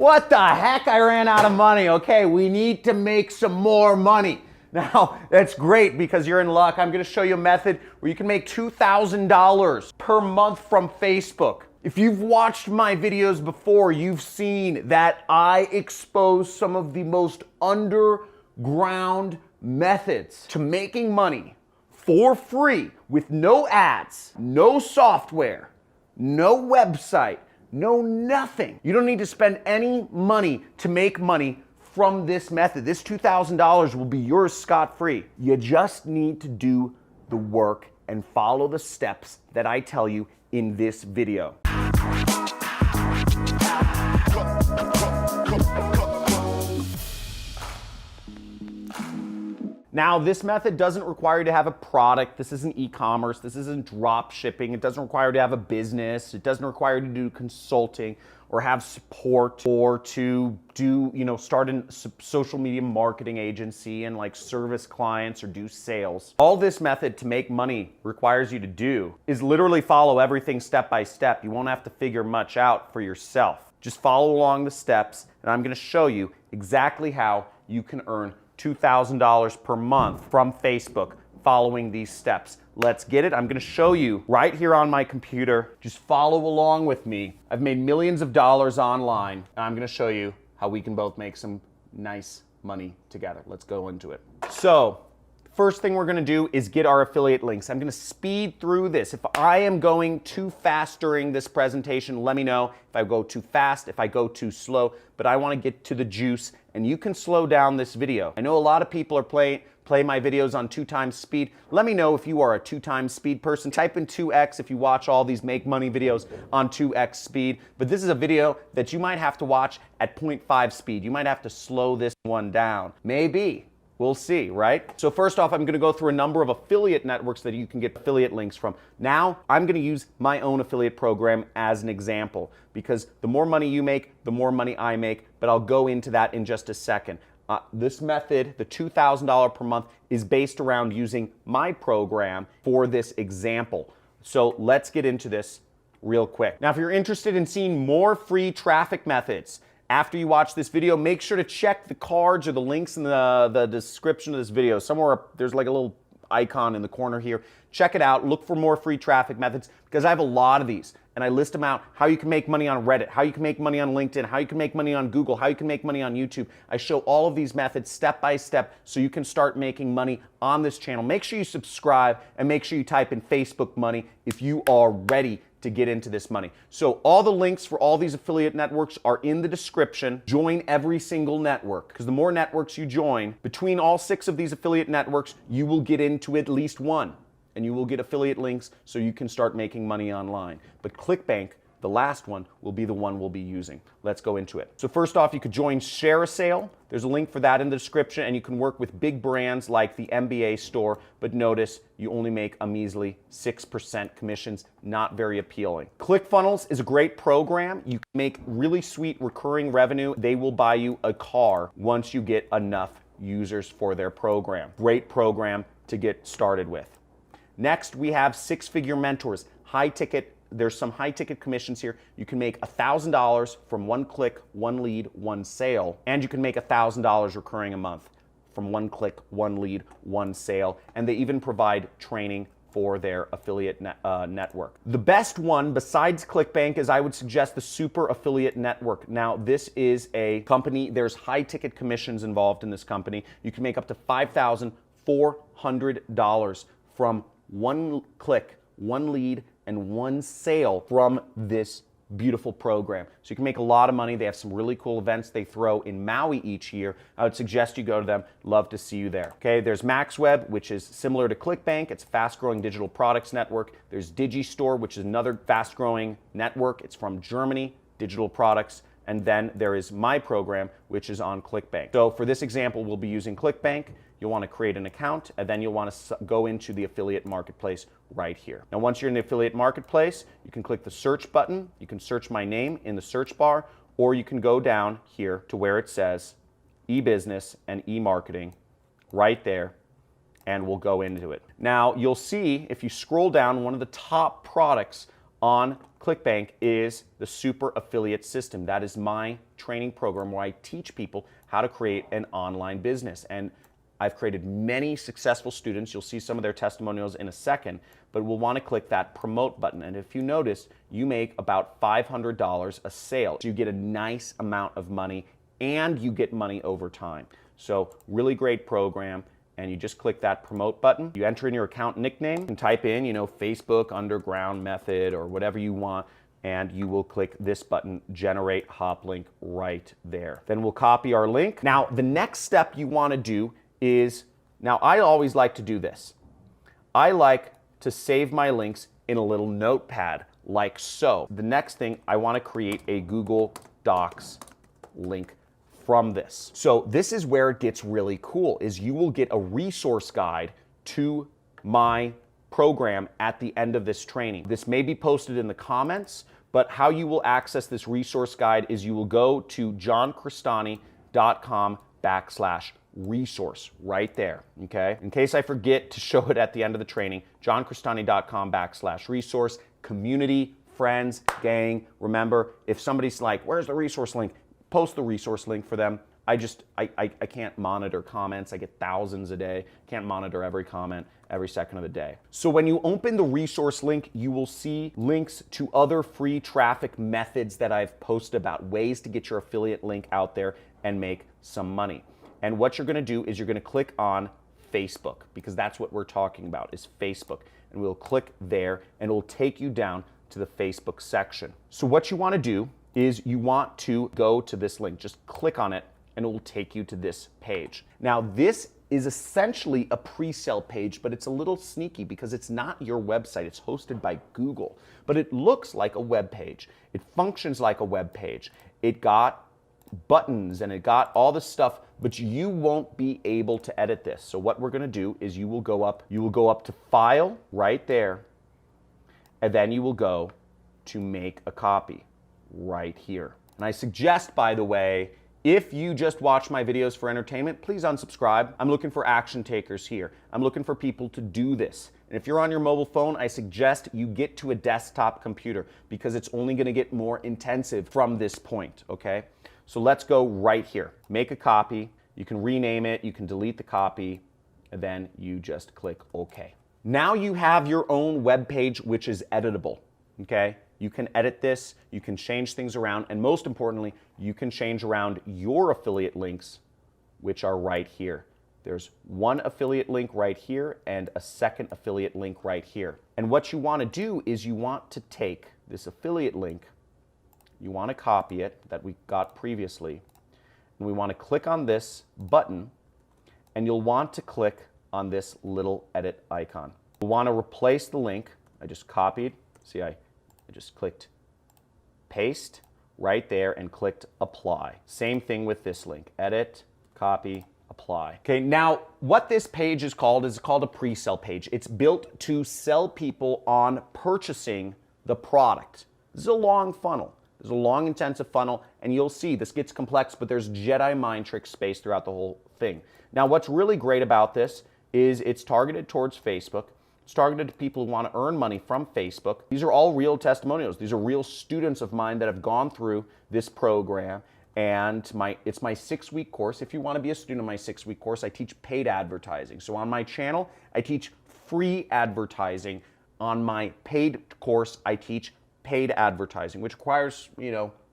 What the heck? I ran out of money. Okay, we need to make some more money. Now, that's great because you're in luck. I'm going to show you a method where you can make $2,000 per month from Facebook. If you've watched my videos before, you've seen that I expose some of the most underground methods to making money for free with no ads, no software, no website, no nothing. You don't need to spend any money to make money from this method. This $2,000 will be yours scot-free. You just need to do the work and follow the steps that I tell you in this video. Now, this method doesn't require you to have a product. This isn't e-commerce. This isn't drop shipping. It doesn't require you to have a business. It doesn't require you to do consulting or have support or to do, start a social media marketing agency and like service clients or do sales. All this method to make money requires you to do is literally follow everything step by step. You won't have to figure much out for yourself. Just follow along the steps, and I'm going to show you exactly how you can earn $2,000 per month from Facebook following these steps. Let's get it. I'm going to show you right here on my computer. Just follow along with me. I've made millions of dollars online, and I'm going to show you how we can both make some nice money together. Let's go into it. So, first thing we're going to do is get our affiliate links. I'm going to speed through this. If I am going too fast during this presentation, let me know. If I go too fast, if I go too slow, but I want to get to the juice, and you can slow down this video. I know a lot of people are play my videos on 2x speed. Let me know if you are a 2x speed person. Type in 2x if you watch all these make money videos on 2x speed. But this is a video that you might have to watch at 0.5 speed. You might have to slow this one down. Maybe. We'll see, right? So first off, I'm going to go through a number of affiliate networks that you can get affiliate links from. Now, I'm going to use my own affiliate program as an example because the more money you make, the more money I make, but I'll go into that in just a second. This method, the $2,000 per month, is based around using my program for this example. So let's get into this real quick. Now, if you're interested in seeing more free traffic methods, after you watch this video, make sure to check the cards or the links in the description of this video. Somewhere there's like a little icon in the corner here. Check it out. Look for more free traffic methods because I have a lot of these. And I list them out, how you can make money on Reddit, how you can make money on LinkedIn, how you can make money on Google, how you can make money on YouTube. I show all of these methods step by step so you can start making money on this channel. Make sure you subscribe and make sure you type in Facebook money if you are ready to get into this money. So all the links for all these affiliate networks are in the description. Join every single network because the more networks you join, between all 6 of these affiliate networks, you will get into at least one. And you will get affiliate links so you can start making money online. But ClickBank, the last one, will be the one we'll be using. Let's go into it. So first off, you could join ShareASale. There's a link for that in the description, and you can work with big brands like the MBA store, but notice you only make a measly 6% commissions, not very appealing. ClickFunnels is a great program. You can make really sweet recurring revenue. They will buy you a car once you get enough users for their program. Great program to get started with. Next, we have Six Figure Mentors, high ticket. There's some high ticket commissions here. You can make $1,000 from one click, one lead, one sale, and you can make $1,000 recurring a month from one click, one lead, one sale, and they even provide training for their affiliate network. The best one besides ClickBank is I would suggest the Super Affiliate Network. Now, this is a company, there's high ticket commissions involved in this company. You can make up to $5,400 from one click, one lead, and one sale from this beautiful program. So you can make a lot of money. They have some really cool events they throw in Maui each year. I would suggest you go to them. Love to see you there. Okay, there's MaxWeb, which is similar to ClickBank. It's a fast-growing digital products network. There's Digistore, which is another fast-growing network. It's from Germany, digital products. And then there is my program, which is on ClickBank. So for this example, we'll be using ClickBank. You'll want to create an account, and then you'll want to go into the affiliate marketplace right here. Now, once you're in the affiliate marketplace, you can click the search button. You can search my name in the search bar, or you can go down here to where it says e-business and e-marketing right there, and we'll go into it. Now, you'll see if you scroll down, one of the top products on ClickBank is the Super Affiliate System. That is my training program where I teach people how to create an online business. And I've created many successful students. You'll see some of their testimonials in a second, but we'll want to click that promote button. And if you notice, you make about $500 a sale. So you get a nice amount of money and you get money over time. So really great program. And you just click that promote button. You enter in your account nickname and type in, Facebook Underground Method or whatever you want, and you will click this button, generate hop link, right there. Then we'll copy our link. Now, the next step you want to do is, now I always like to do this. I like to save my links in a little notepad like so. The next thing, I want to create a Google Docs link from this. So this is where it gets really cool, is you will get a resource guide to my program at the end of this training. This may be posted in the comments, but how you will access this resource guide is you will go to johncristani.com/resource right there, okay? In case I forget to show it at the end of the training, johncristani.com/resource, community, friends, gang. Remember, if somebody's like, where's the resource link? Post the resource link for them. I can't monitor comments. I get thousands a day. Can't monitor every comment every second of the day. So when you open the resource link, you will see links to other free traffic methods that I've posted about, ways to get your affiliate link out there and make some money. And what you're gonna do is you're gonna click on Facebook, because that's what we're talking about, is Facebook. And we'll click there and it will take you down to the Facebook section. So what you wanna do is you want to go to this link. Just click on it and it will take you to this page. Now this is essentially a pre-sale page, but it's a little sneaky because it's not your website. It's hosted by Google, but it looks like a web page. It functions like a web page. It got buttons and it got all this stuff, but you won't be able to edit this. So what we're gonna do is you will go up to File right there, and then you will go to Make a Copy right here. And I suggest, by the way, if you just watch my videos for entertainment, please unsubscribe. I'm looking for action takers here. I'm looking for people to do this. And if you're on your mobile phone, I suggest you get to a desktop computer because it's only gonna get more intensive from this point, okay? So let's go right here. Make a copy. You can rename it, you can delete the copy, and then you just click OK. Now you have your own web page which is editable, okay? You can edit this, you can change things around, and most importantly, you can change around your affiliate links, which are right here. There's one affiliate link right here and a second affiliate link right here. And what you want to do is you want to take this affiliate link, you want to copy it that we got previously, and we want to click on this button, and you'll want to click on this little edit icon. You'll want to replace the link. I just copied, see I just clicked paste right there and clicked apply. Same thing with this link, edit, copy, apply. Okay, now what this page is called a pre-sale page. It's built to sell people on purchasing the product. This is a long funnel. There's a long, intensive funnel, and you'll see this gets complex, but there's Jedi mind trick space throughout the whole thing. Now, what's really great about this is it's targeted towards Facebook. It's targeted to people who want to earn money from Facebook. These are all real testimonials. These are real students of mine that have gone through this program, and it's my 6-week course. If you want to be a student of my 6-week course, I teach paid advertising. So on my channel, I teach free advertising. On my paid course, I teach paid advertising, which requires,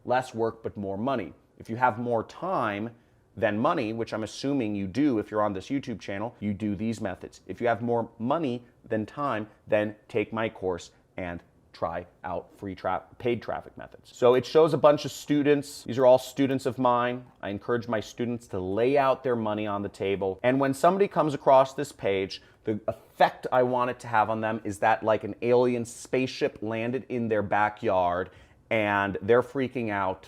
less work but more money. If you have more time than money, which I'm assuming you do if you're on this YouTube channel, you do these methods. If you have more money than time, then take my course and try out paid traffic methods. So it shows a bunch of students. These are all students of mine. I encourage my students to lay out their money on the table. And when somebody comes across this page, the effect I want it to have on them is that like an alien spaceship landed in their backyard and they're freaking out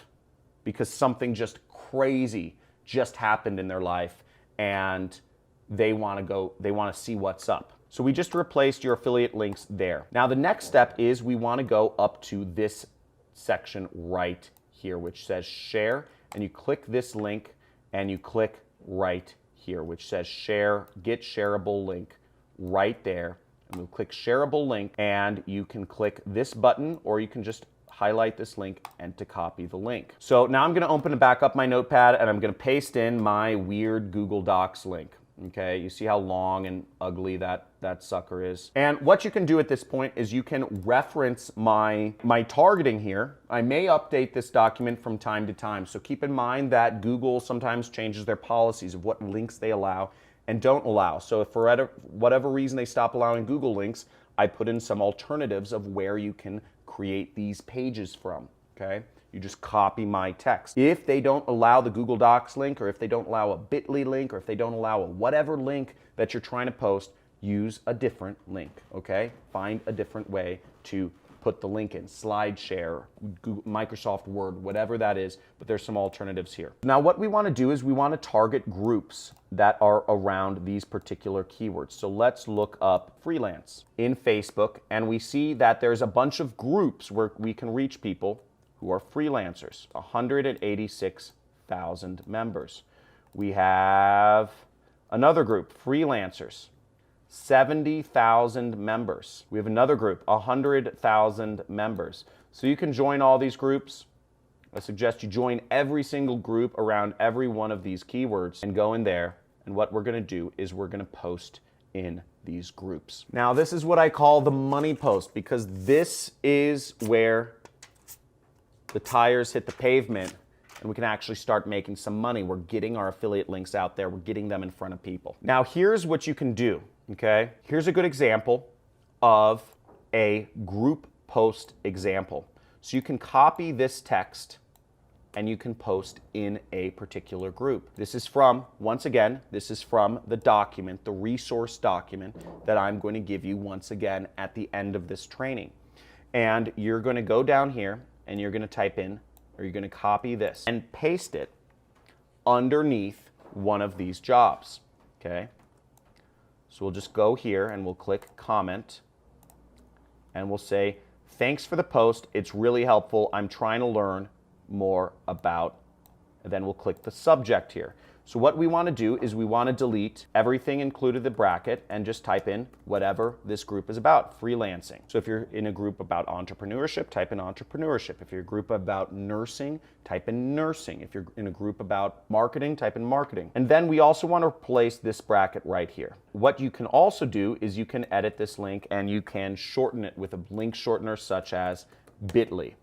because something just crazy just happened in their life and they want to see what's up. So we just replaced your affiliate links there. Now the next step is we want to go up to this section right here, which says share, and you click this link and you click right here, which says share, get shareable link right there, and we'll click shareable link, and you can click this button, or you can just highlight this link and to copy the link. So now I'm gonna open it back up my notepad, and I'm gonna paste in my weird Google Docs link. Okay, you see how long and ugly that sucker is. And what you can do at this point is you can reference my targeting here. I may update this document from time to time, so keep in mind that Google sometimes changes their policies of what links they allow and don't allow. So if for whatever reason they stop allowing Google links, I put in some alternatives of where you can create these pages from, okay? You just copy my text. If they don't allow the Google Docs link, or if they don't allow a bit.ly link, or if they don't allow a whatever link that you're trying to post, use a different link, okay? Find a different way to put the link in. SlideShare, Google, Microsoft Word, whatever that is, but there's some alternatives here. Now what we want to do is we want to target groups that are around these particular keywords. So let's look up freelance in Facebook, and we see that there's a bunch of groups where we can reach people who are freelancers, 186,000 members. We have another group, freelancers, 70,000 members. We have another group, 100,000 members. So you can join all these groups. I suggest you join every single group around every one of these keywords and go in there. And what we're gonna do is we're gonna post in these groups. Now this is what I call the money post, because this is where the tires hit the pavement and we can actually start making some money. We're getting our affiliate links out there. We're getting them in front of people. Now here's what you can do, okay? Here's a good example of a group post example. So you can copy this text and you can post in a particular group. This is from, once again, this is from the document, the resource document that I'm going to give you once again at the end of this training. And you're going to go down here and you're going to type in, or you're going to copy this and paste it underneath one of these jobs, okay? So we'll just go here and we'll click comment and we'll say, thanks for the post, it's really helpful, I'm trying to learn more about, and then we'll click the subject here. So what we want to do is we want to delete everything included the bracket and just type in whatever this group is about, freelancing. So if you're in a group about entrepreneurship, type in entrepreneurship. If you're in a group about nursing, type in nursing. If you're in a group about marketing, type in marketing. And then we also want to replace this bracket right here. What you can also do is you can edit this link and you can shorten it with a link shortener such as bit.ly.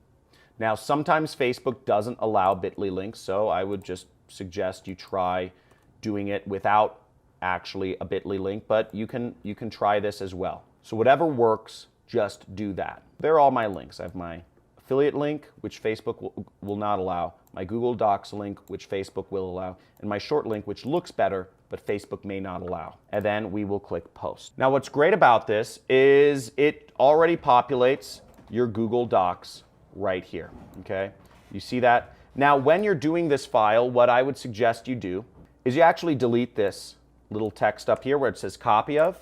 Now sometimes Facebook doesn't allow bit.ly links, so I would just suggest you try doing it without actually a bit.ly link, but you can try this as well. So whatever works, just do that. They're all my links. I have my affiliate link, which Facebook will not allow, my Google Docs link, which Facebook will allow, and my short link, which looks better, but Facebook may not allow. And then we will click post. Now what's great about this is it already populates your Google Docs right here, okay? You see that? Now, when you're doing this file, what I would suggest you do is you actually delete this little text up here where it says copy of,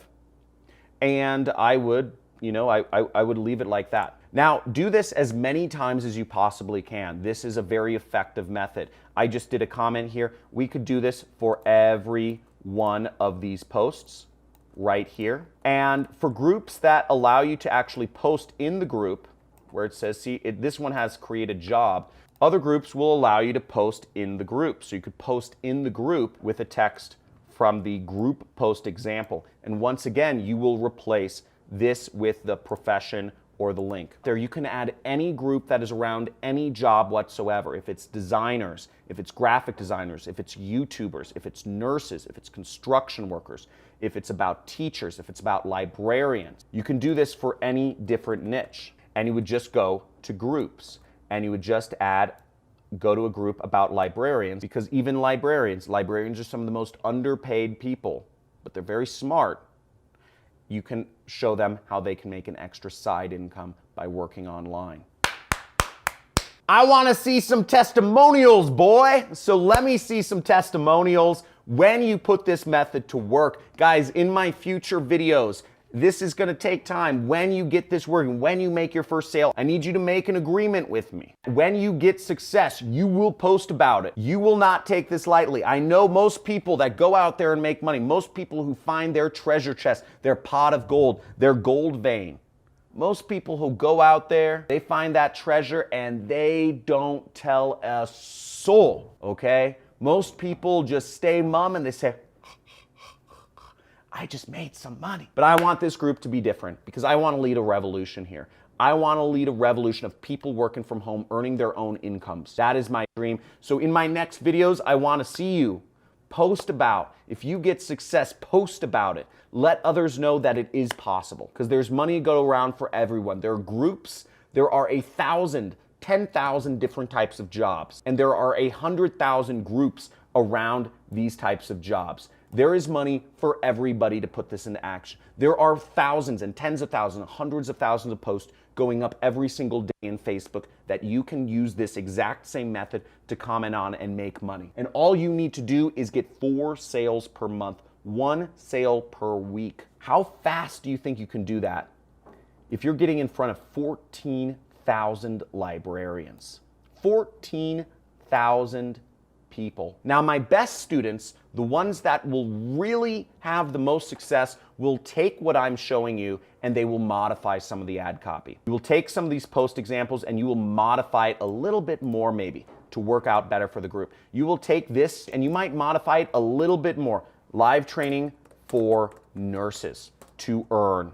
and I would, I would leave it like that. Now, do this as many times as you possibly can. This is a very effective method. I just did a comment here. We could do this for every one of these posts right here. And for groups that allow you to actually post in the group, where it says, see, this one has create a job. Other groups will allow you to post in the group. So you could post in the group with a text from the group post example. And once again, you will replace this with the profession or the link. There you can add any group that is around any job whatsoever. If it's designers, if it's graphic designers, if it's YouTubers, if it's nurses, if it's construction workers, if it's about teachers, if it's about librarians. You can do this for any different niche. And you would just go to groups and you would just go to a group about librarians, because even librarians are some of the most underpaid people, but they're very smart. You can show them how they can make an extra side income by working online. I want to see some testimonials, boy. So let me see some testimonials when you put this method to work. Guys, in my future videos, This is gonna take time. When you get this working, when you make your first sale, I need you to make an agreement with me. When you get success, you will post about it. You will not take this lightly. I know most people that go out there and make money, most people who find their treasure chest, their pot of gold, their gold vein. Most people who go out there, they find that treasure and they don't tell a soul, okay? Most people just stay mum and they say, I just made some money. But I want this group to be different because I want to lead a revolution here. I want to lead a revolution of people working from home, earning their own incomes. That is my dream. So in my next videos, I want to see you post about. If you get success, post about it. Let others know that it is possible because there's money to go around for everyone. There are groups. There are 1,000, 10,000 different types of jobs, and there are 100,000 groups around these types of jobs. There is money for everybody to put this into action. There are thousands and tens of thousands, hundreds of thousands of posts going up every single day in Facebook that you can use this exact same method to comment on and make money. And all you need to do is get 4 sales per month, 1 sale per week. How fast do you think you can do that if you're getting in front of 14,000 librarians? 14,000 people. Now, my best students, the ones that will really have the most success, will take what I'm showing you and they will modify some of the ad copy. You will take some of these post examples and you will modify it a little bit more maybe to work out better for the group. You will take this and you might modify it a little bit more. Live training for nurses to earn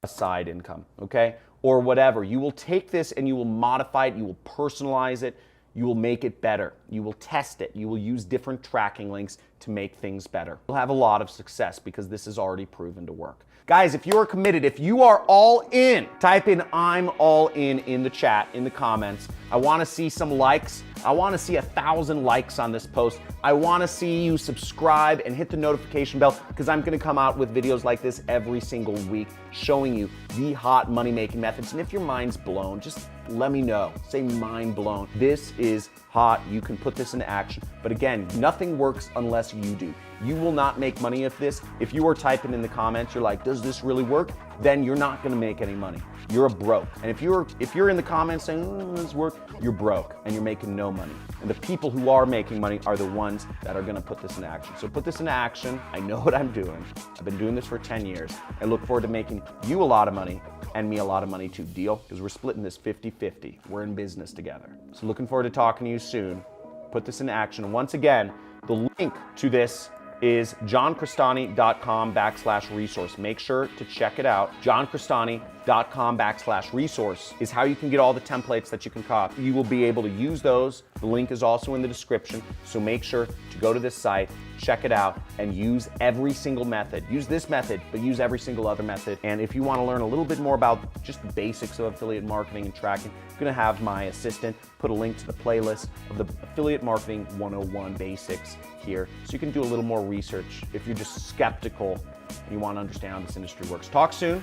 a side income, okay? Or whatever. You will take this and you will modify it, you will personalize it, you will make it better. You will test it. You will use different tracking links to make things better. You'll have a lot of success because this is already proven to work. Guys, if you are committed, if you are all in, type in I'm all in the chat, in the comments. I want to see some likes. I want to see 1,000 likes on this post. I want to see you subscribe and hit the notification bell because I'm going to come out with videos like this every single week showing you the hot money-making methods. And if your mind's blown, just let me know. Say mind blown. This is hot. You can put this into action. But again, nothing works unless you do. You will not make money of this. If you are typing in the comments, you're like, does this really work? Then you're not gonna make any money. You're a broke. And if you're in the comments saying, oh, this work, you're broke and you're making no money. And the people who are making money are the ones that are gonna put this into action. So put this into action. I know what I'm doing. I've been doing this for 10 years. I look forward to making you a lot of money and me a lot of money too. Deal? Because we're splitting this 50-50. We're in business together. So looking forward to talking to you soon. Put this into action. And once again, the link to this is johncristani.com/resource. Make sure to check it out. johncristani.com/resource is how you can get all the templates that you can copy. You will be able to use those. The link is also in the description. So make sure to go to this site, check it out, and use every single method. Use this method, but use every single other method. And if you want to learn a little bit more about just the basics of affiliate marketing and tracking, I'm going to have my assistant put a link to the playlist of the Affiliate Marketing 101 Basics here, so you can do a little more research if you're just skeptical and you want to understand how this industry works. Talk soon.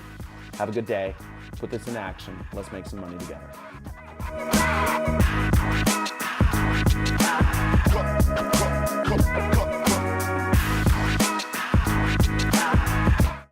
Have a good day. Put this in action. Let's make some money together.